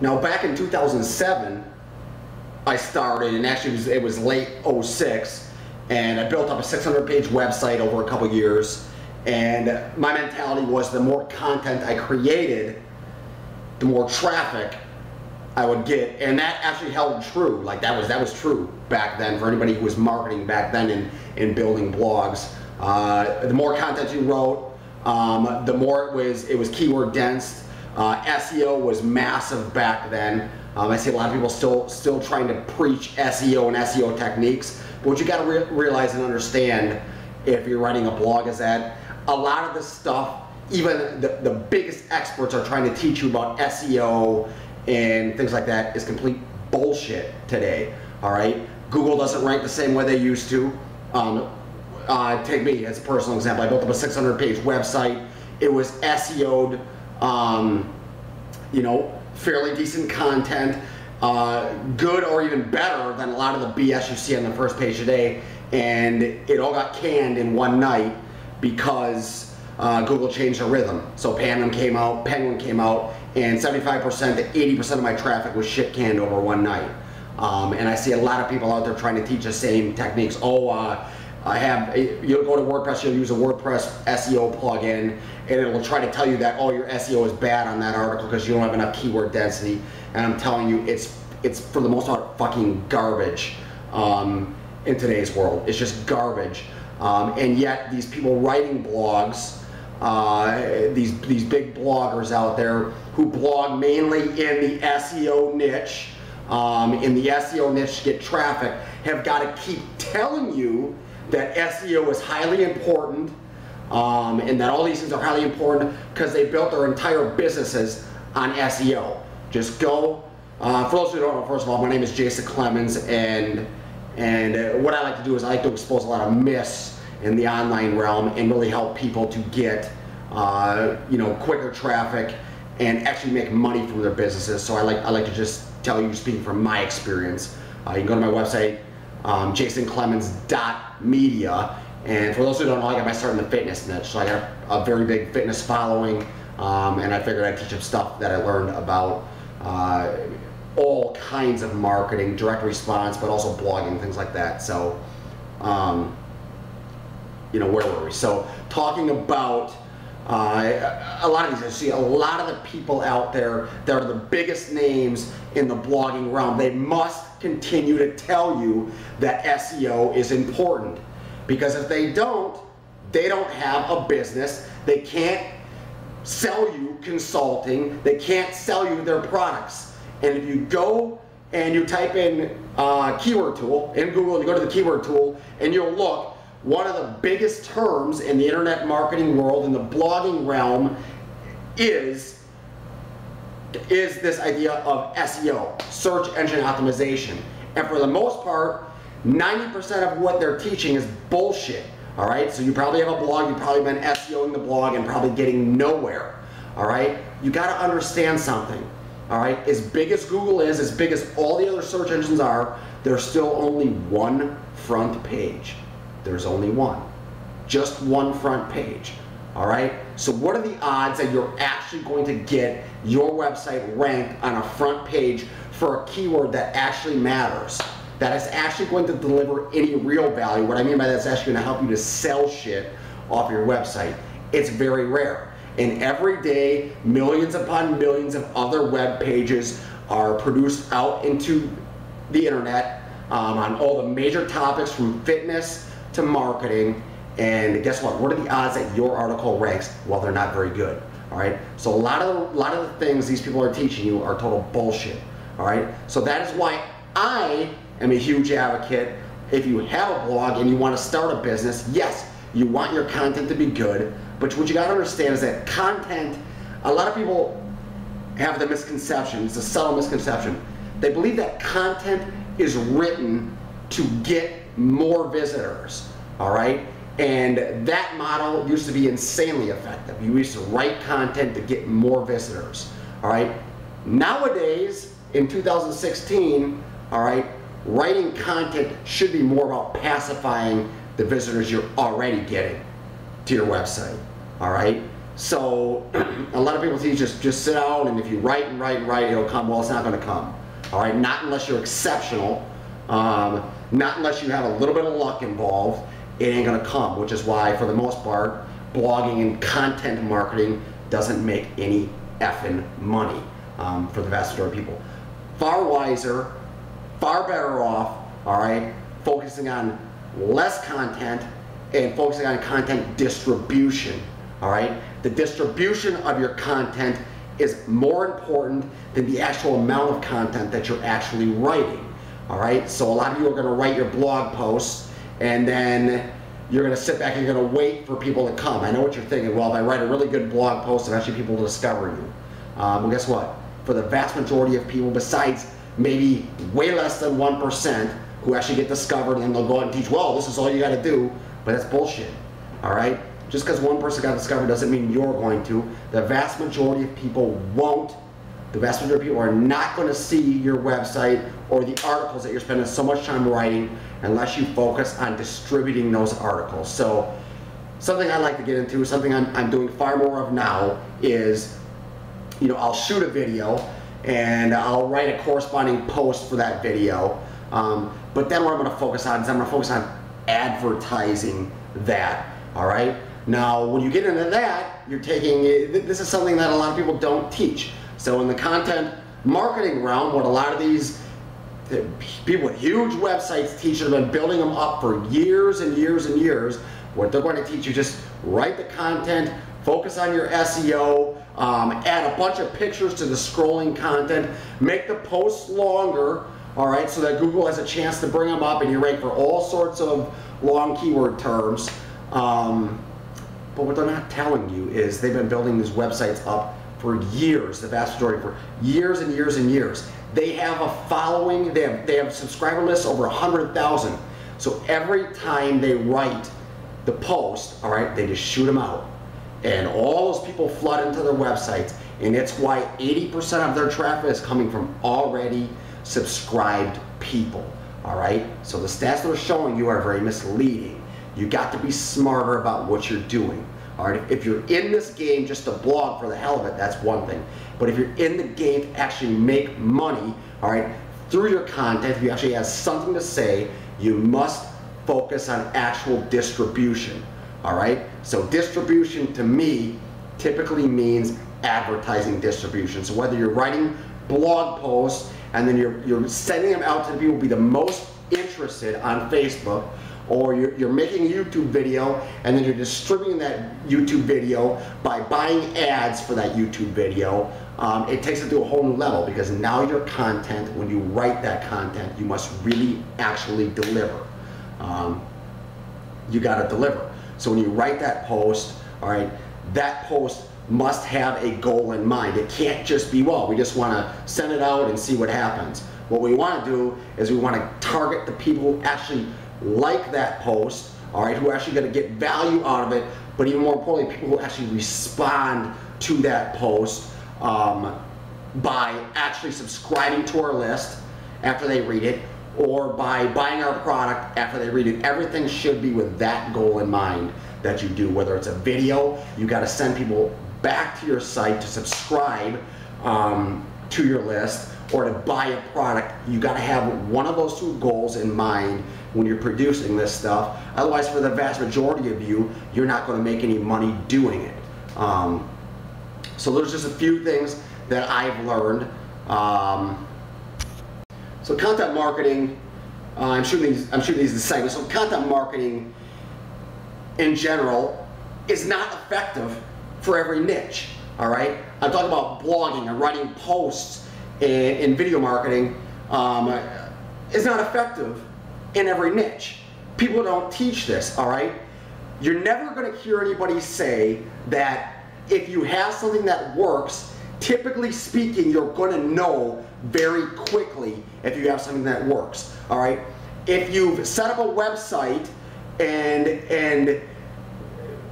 Now back in 2007, I started, and actually it was late 06, and I built up a 600-page website over a couple years, and my mentality was the more content I created, the more traffic I would get, and that actually held true. Like that was true back then for anybody who was marketing back then and building blogs. The more content you wrote, the more it was keyword dense. SEO was massive back then. I see a lot of people still trying to preach SEO and SEO techniques, but what you got to realize and understand if you're writing a blog is that a lot of this stuff, even the biggest experts are trying to teach you about SEO and things like that, is complete bullshit today. All right, Google doesn't rank the same way they used to. Take me as a personal example. I built up a 600-page website. It was SEO'd, you know, fairly decent content, good or even better than a lot of the BS you see on the first page today, and it all got canned in one night because Google changed the rhythm. So Penguin came out, and 75% to 80% of my traffic was shit canned over one night. And I see a lot of people out there trying to teach the same techniques. You'll go to WordPress, you'll use a WordPress SEO plugin, and it'll try to tell you that, oh, your SEO is bad on that article because you don't have enough keyword density. And I'm telling you, it's for the most part fucking garbage in today's world. It's just garbage. And yet these people writing blogs, these big bloggers out there who blog mainly in the SEO niche, to get traffic, have got to keep telling you that SEO is highly important, and that all these things are highly important because they built their entire businesses on SEO. Just go. For those who don't know, first of all, my name is Jason Clemens, and what I like to do is I like to expose a lot of myths in the online realm and really help people to get quicker traffic and actually make money from their businesses. So I like to just tell you, speaking from my experience. You can go to my website, jasonclemens.media, and for those who don't know, I got my start in the fitness niche, so I got a very big fitness following, and I figured I'd teach them stuff that I learned about all kinds of marketing, direct response, but also blogging, things like that. So, where were we? So, talking about a lot of these, I see a lot of the people out there that are the biggest names in the blogging realm. They must continue to tell you that SEO is important, because if they don't have a business. They can't sell you consulting. They can't sell you their products. And if you go and you type in keyword tool in Google, and you go to the keyword tool and you'll look, one of the biggest terms in the internet marketing world, in the blogging realm, is this idea of SEO, search engine optimization. And for the most part, 90% of what they're teaching is bullshit. All right, so you probably have a blog, you've probably been SEOing the blog and probably getting nowhere. All right, you got to understand something. All right, as big as Google is, as big as all the other search engines are, there's still only one front page. There's only one, just one front page. All right, so what are the odds that you're actually going to get your website ranked on a front page for a keyword that actually matters, that is actually going to deliver any real value? What I mean by that is actually going to help you to sell shit off your website. It's very rare. And every day, millions upon millions of other web pages are produced out into the internet on all the major topics, from fitness to marketing. And guess what? What are the odds that your article ranks? Well, they're not very good. All right. So a lot of the things these people are teaching you are total bullshit. All right. So that is why I am a huge advocate. If you have a blog and you want to start a business, yes, you want your content to be good, but what you got to understand is that content, a lot of people have the misconception, it's a subtle misconception. They believe that content is written to get more visitors, all right? And that model used to be insanely effective. You used to write content to get more visitors, all right? Nowadays, in 2016, all right, writing content should be more about pacifying the visitors you're already getting to your website, all right? So a lot of people teach just sit down, and if you write and write and write, it'll come. Well, it's not going to come. All right, not unless you're exceptional, not unless you have a little bit of luck involved. It ain't going to come, which is why, for the most part, blogging and content marketing doesn't make any effing money for the vast majority of people. Far wiser, far better off, all right, focusing on less content and focusing on content distribution, all right? The distribution of your content is more important than the actual amount of content that you're actually writing, all right? So a lot of you are gonna write your blog posts, and then you're gonna sit back and you're gonna wait for people to come. I know what you're thinking, well, if I write a really good blog post, eventually people will discover you. Well, guess what? For the vast majority of people, besides maybe way less than 1% who actually get discovered, and then they'll go out and teach, well, this is all you gotta do, but that's bullshit, all right? Just because one person got discovered doesn't mean you're going to. The vast majority of people won't. The vast majority of people are not going to see your website or the articles that you're spending so much time writing unless you focus on distributing those articles. So something I like to get into, something I'm doing far more of now is, you know, I'll shoot a video and I'll write a corresponding post for that video. But then what I'm going to focus on is I'm going to focus on advertising that, all right? Now, when you get into that, you're taking, this is something that a lot of people don't teach. So in the content marketing realm, what a lot of these people with huge websites teach that have been building them up for years and years and years, what they're going to teach you, just write the content, focus on your SEO, add a bunch of pictures to the scrolling content, make the posts longer, all right, so that Google has a chance to bring them up and you rank for all sorts of long keyword terms. But what they're not telling you is they've been building these websites up for years, the vast majority, for years and years and years. They have a following, they have subscriber lists over 100,000. So every time they write the post, all right, they just shoot them out. And all those people flood into their websites, and it's why 80% of their traffic is coming from already subscribed people, all right? So the stats they're showing you are very misleading. You got to be smarter about what you're doing. All right, if you're in this game just to blog for the hell of it, that's one thing. But if you're in the game to actually make money, all right, through your content, if you actually have something to say, you must focus on actual distribution. All right, so distribution to me typically means advertising distribution. So whether you're writing blog posts and then you're sending them out to the people who be the most interested on Facebook, or you're making a YouTube video and then you're distributing that YouTube video by buying ads for that YouTube video, it takes it to a whole new level, because now your content, when you write that content, you must really actually deliver. You got to deliver. So when you write that post, all right, that post must have a goal in mind. It can't just be, well, we just want to send it out and see what happens. What we want to do is we want to target the people who actually like that post, all right, who are actually going to get value out of it, but even more importantly, people who actually respond to that post by actually subscribing to our list after they read it, or by buying our product after they read it. Everything should be with that goal in mind that you do. Whether it's a video, you got to send people back to your site to subscribe to your list, or to buy a product. You got to have one of those two goals in mind when you're producing this stuff. Otherwise, for the vast majority of you, you're not going to make any money doing it. So there's just a few things that I've learned. So content marketing, I'm shooting these the segments. So content marketing in general is not effective for every niche. All right, I'm talking about blogging and writing posts in video marketing. Is not effective in every niche. People don't teach this, all right? You're never going to hear anybody say that if you have something that works, typically speaking, you're going to know very quickly if you have something that works, all right? If you've set up a website and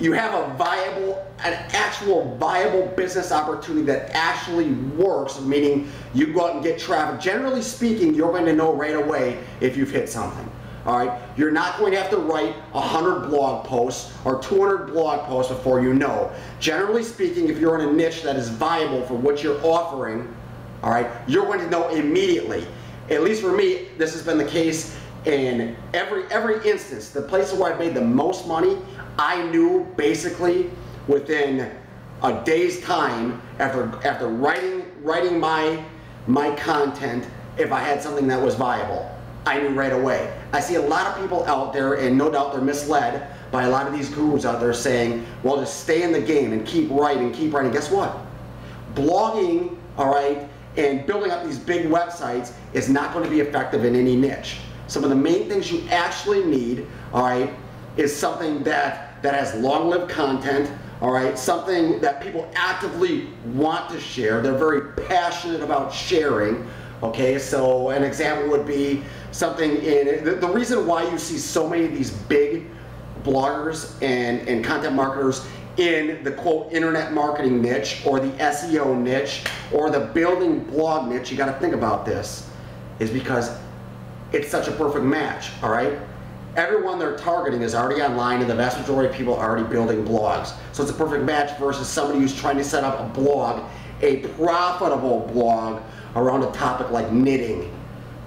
you have an actual viable business opportunity that actually works, meaning you go out and get traffic, generally speaking, you're going to know right away if you've hit something. all right? You're not going to have to write 100 blog posts or 200 blog posts before you know. Generally speaking, if you're in a niche that is viable for what you're offering, all right, you're going to know immediately. At least for me, this has been the case in every instance. The places where I've made the most money, I knew basically within a day's time after writing my content, if I had something that was viable. I knew right away. I see a lot of people out there, and no doubt they're misled by a lot of these gurus out there saying, well, just stay in the game and keep writing, keep writing. Guess what? Blogging, all right, and building up these big websites is not going to be effective in any niche. Some of the main things you actually need, all right, is something that has long-lived content, all right, something that people actively want to share. They're very passionate about sharing. Okay, so an example would be something in the reason why you see so many of these big bloggers and content marketers in the quote internet marketing niche or the SEO niche or the building blog niche, you got to think about this, is because it's such a perfect match, all right? Everyone they're targeting is already online, and the vast majority of people are already building blogs. So it's a perfect match versus somebody who's trying to set up a blog, a profitable blog around a topic like knitting,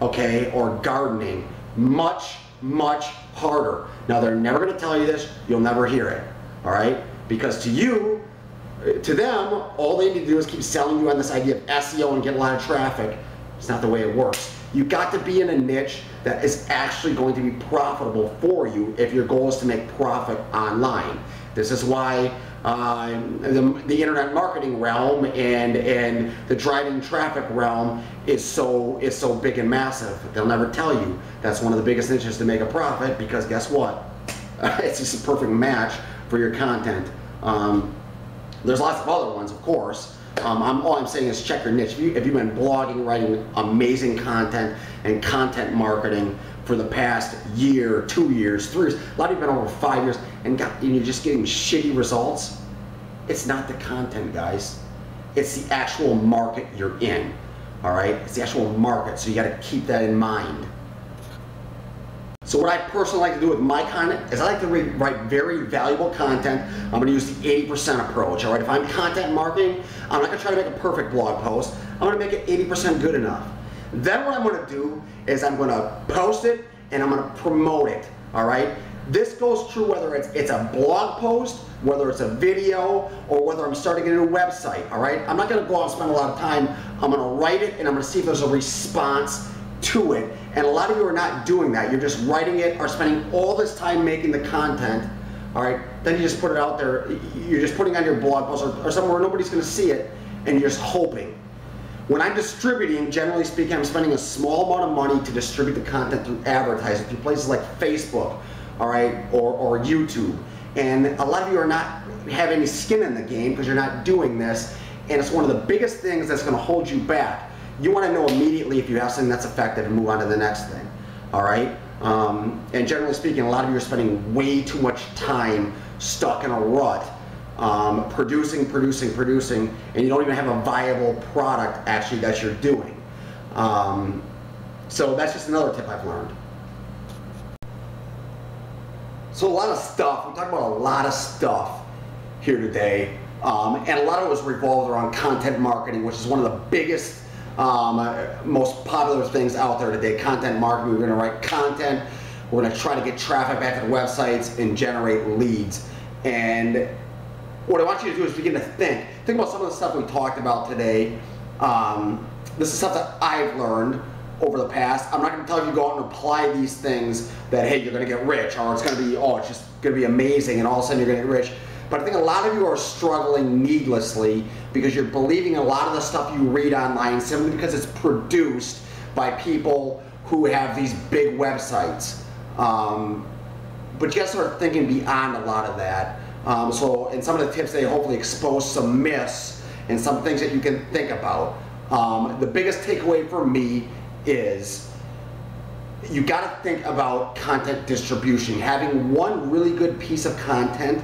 okay, or gardening. Much, much harder. Now they're never going to tell you this. You'll never hear it, all right? Because to them, all they need to do is keep selling you on this idea of SEO and get a lot of traffic. It's not the way it works. You've got to be in a niche that is actually going to be profitable for you if your goal is to make profit online. This is why the internet marketing realm and the driving traffic realm is so big and massive. They'll never tell you that's one of the biggest niches to make a profit, because guess what? It's just a perfect match for your content. There's lots of other ones, of course. All I'm saying is check your niche. If you've been blogging, writing amazing content and content marketing for the past year, 2 years, 3 years, a lot of you have been over 5 years, and you're just getting shitty results, it's not the content, guys. It's the actual market you're in, all right? It's the actual market, so you got to keep that in mind. So what I personally like to do with my content is I like to write very valuable content. I'm going to use the 80% approach, all right? If I'm content marketing, I'm not going to try to make a perfect blog post. I'm going to make it 80% good enough. Then what I'm going to do is I'm going to post it and I'm going to promote it, all right? This goes true whether it's a blog post, whether it's a video, or whether I'm starting a new website, all right? I'm not going to go out and spend a lot of time. I'm going to write it and I'm going to see if there's a response to it. And a lot of you are not doing that. You're just writing it or spending all this time making the content, all right? Then you just put it out there. You're just putting on your blog post or somewhere where nobody's going to see it, and you're just hoping. When I'm distributing, generally speaking, I'm spending a small amount of money to distribute the content through advertising, through places like Facebook, all right, or YouTube. And a lot of you are not have any skin in the game because you're not doing this, and it's one of the biggest things that's going to hold you back. You want to know immediately if you have something that's effective and move on to the next thing, all right? And generally speaking, a lot of you are spending way too much time stuck in a rut, producing, and you don't even have a viable product actually that you're doing. So that's just another tip I've learned. So a lot of stuff, we talked about a lot of stuff here today, and a lot of it was revolved around content marketing, which is one of the biggest most popular things out there today. Content marketing. We're going to write content, we're going to try to get traffic back to the websites and generate leads. And what I want you to do is begin to think about some of the stuff we talked about today. This is stuff that I've learned over the past. I'm not going to tell you to go out and apply these things that, hey, you're going to get rich, or it's going to be, oh, it's just going to be amazing and all of a sudden you're going to get rich. But I think a lot of you are struggling needlessly because you're believing a lot of the stuff you read online simply because it's produced by people who have these big websites. But you gotta start thinking beyond a lot of that. So in some of the tips, they hopefully expose some myths and some things that you can think about. The biggest takeaway for me is you gotta think about content distribution. Having one really good piece of content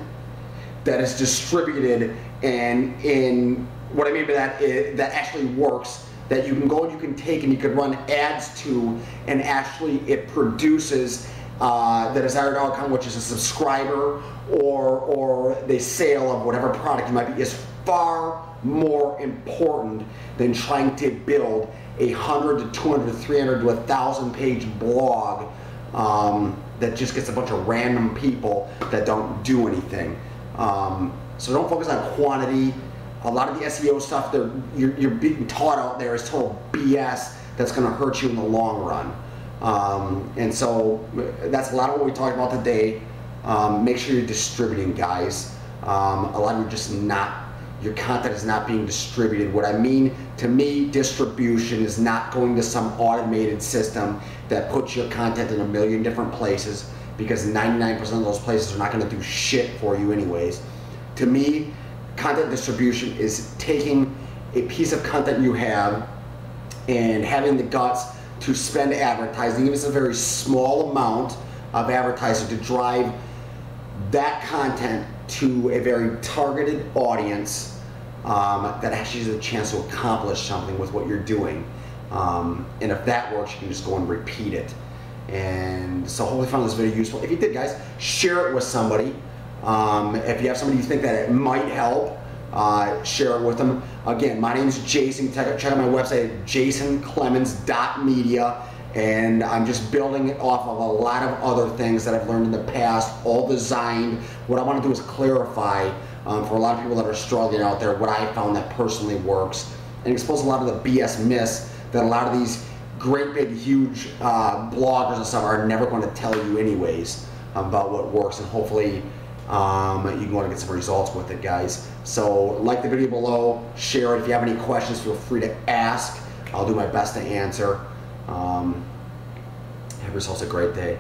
that is distributed, and in what I mean by that is that actually works, that you can go and you can take and you can run ads to, and actually it produces the desired outcome, which is a subscriber or the sale of whatever product you might be, is far more important than trying to build a 100 to 200 to 300 to 1,000 page blog that just gets a bunch of random people that don't do anything. So don't focus on quantity. A lot of the SEO stuff that you're being taught out there is total BS that's going to hurt you in the long run. And so that's a lot of what we talked about today. Make sure you're distributing, guys. A lot of your content is not being distributed. What I mean, to me, distribution is not going to some automated system that puts your content in a million different places, because 99% of those places are not going to do shit for you anyways. To me, content distribution is taking a piece of content you have and having the guts to spend advertising, even if it's a very small amount of advertising, to drive that content to a very targeted audience that actually has a chance to accomplish something with what you're doing. And if that works, you can just go and repeat it. And so hopefully you found this video useful. If you did, guys, share it with somebody. If you have somebody you think that it might help, share it with them. Again, my name is Jason. Check out my website at jasonclemens.media, and I'm just building it off of a lot of other things that I've learned in the past, all designed. What I want to do is clarify for a lot of people that are struggling out there what I found that personally works, and expose a lot of the BS myths that a lot of these great big huge bloggers and stuff are never going to tell you anyways about what works. And hopefully you can go and get some results with it, guys. So like the video below, share it. If you have any questions, feel free to ask. I'll do my best to answer. Have yourselves a great day.